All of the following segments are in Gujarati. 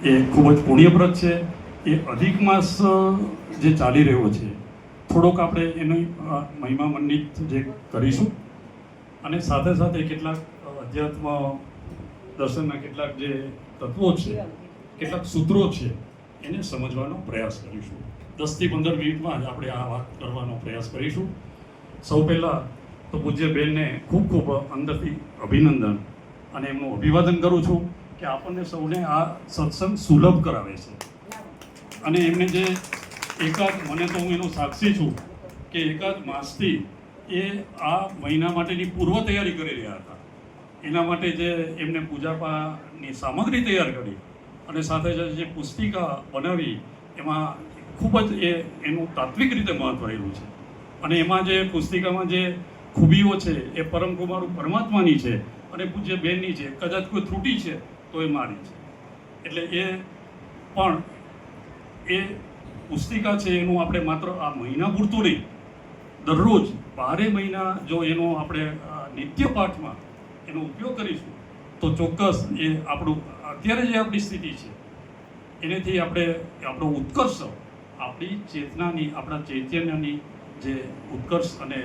એ ખૂબ જ પુણ્યપ્રદ છે. એ અધિક માસ જે ચાલી રહ્યો છે, થોડોક આપણે એની મહિમા મંડિત જે કરીશું અને સાથે સાથે કેટલાક અધ્યાત્મ દર્શનના કેટલાક જે તત્વો છે, કેટલાક સૂત્રો છે, એને સમજવાનો પ્રયાસ કરીશું. 10 થી 15 મિનિટમાં જ આપણે આ વાત કરવાનો પ્રયાસ કરીશું. સૌ પહેલાં તો પૂજ્ય બેનને ખૂબ ખૂબ અંદરથી અભિનંદન અને એમનું અભિવાદન કરું છું કે આપણને સૌને આ સત્સંગ સુલભ કરાવે છે. અને એમને જે એકાદ, મને તો હું એનો સાક્ષી છું કે એકાદ માસથી એ આ મહિના માટેની પૂર્વ તૈયારી કરી રહ્યા હતા. એના માટે જે એમને પૂજાપાની સામગ્રી તૈયાર કરી અને સાથે જે પુસ્તિકા બનાવી, એમાં ખૂબ જ એનું તાત્વિક રીતે મહત્વ રહેલું છે. અને એમાં જે પુસ્તિકામાં જે ખૂબીઓ છે એ પરમકુમાર પરમાત્માની છે અને પૂજ્ય બેનની છે. કદાચ કોઈ ત્રુટિ છે તો એ મારી છે. એટલે એ પણ એ પુસ્તિકા છે એનું આપણે માત્ર આ મહિના પૂરતું નહીં, દરરોજ 12 મહિના જો એનો આપણે નિત્ય પાઠમાં એનો ઉપયોગ કરીશું તો ચોક્કસ એ આપણું અત્યારે જે આપણી સ્થિતિ છે એનેથી આપણે આપણો ઉત્કર્ષ, આપણી ચેતનાની, આપણા ચૈતન્યની જે ઉત્કર્ષ અને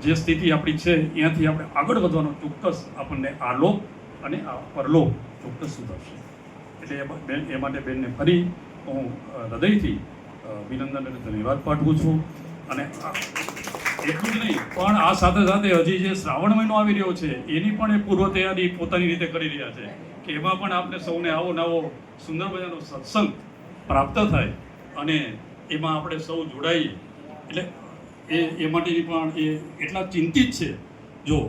જે સ્થિતિ આપણી છે ત્યાંથી આપણે આગળ વધવાનો ચોક્કસ આપણને આલોક અને આ પરલોક ચોક્કસ સુધરશે. એટલે એ માટે બેનને ફરી હું હૃદયથી અભિનંદન અને ધન્યવાદ પાઠવું છું. અને એટલું જ નહીં, પણ આ સાથે સાથે હજી જે શ્રાવણ મહિનો આવી રહ્યો છે એની પણ એ પૂર્વ તૈયારી પોતાની રીતે કરી રહ્યા છે કે એમાં પણ આપણે સૌને આવો નવો સુંદર મજાનો સત્સંગ પ્રાપ્ત થાય અને એમાં આપણે સૌ જોડાઈએ. એટલે એ માટેની પણ એ એટલા ચિંતિત છે. જો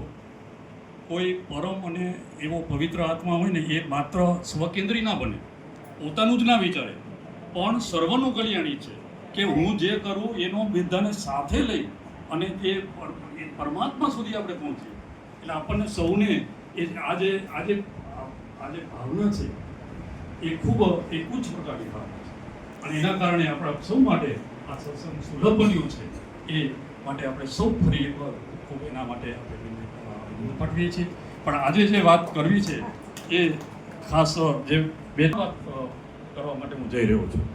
કોઈ પરમ અને એવો પવિત્ર આત્મા હોય ને, એ માત્ર સ્વકેન્દ્રી ના બને, પોતાનું જ ના વિચારે, પણ સર્વનું કલ્યાણી છે કે હું જે કરું એનો બધાને સાથે લઈ અને એ પરમાત્મા સુધી આપણે પહોંચીએ. એટલે આપણને સૌને એ આજે ભાવના છે એ ખૂબ એક ઉચ્ચ પ્રકારની ભાવના છે. અને એના કારણે આપણા સૌ માટે આ સત્સંગ સુલભ બન્યું છે. એ માટે આપણે સૌ ફરી એકવાર ખૂબ એના માટે આપણે પાઠવીએ છીએ. પણ આજે જે વાત કરવી છે એ ખાસ જે બે વાત કરવા માટે હું જઈ રહ્યો છું.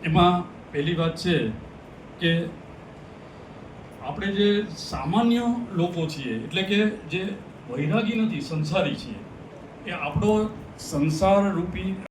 એમાં પહેલી વાત છે કે આપણે જે સામાન્ય લોકો છીએ, એટલે કે જે વૈરાગી નથી, સંસારી છીએ, એ આપણો સંસાર રૂપી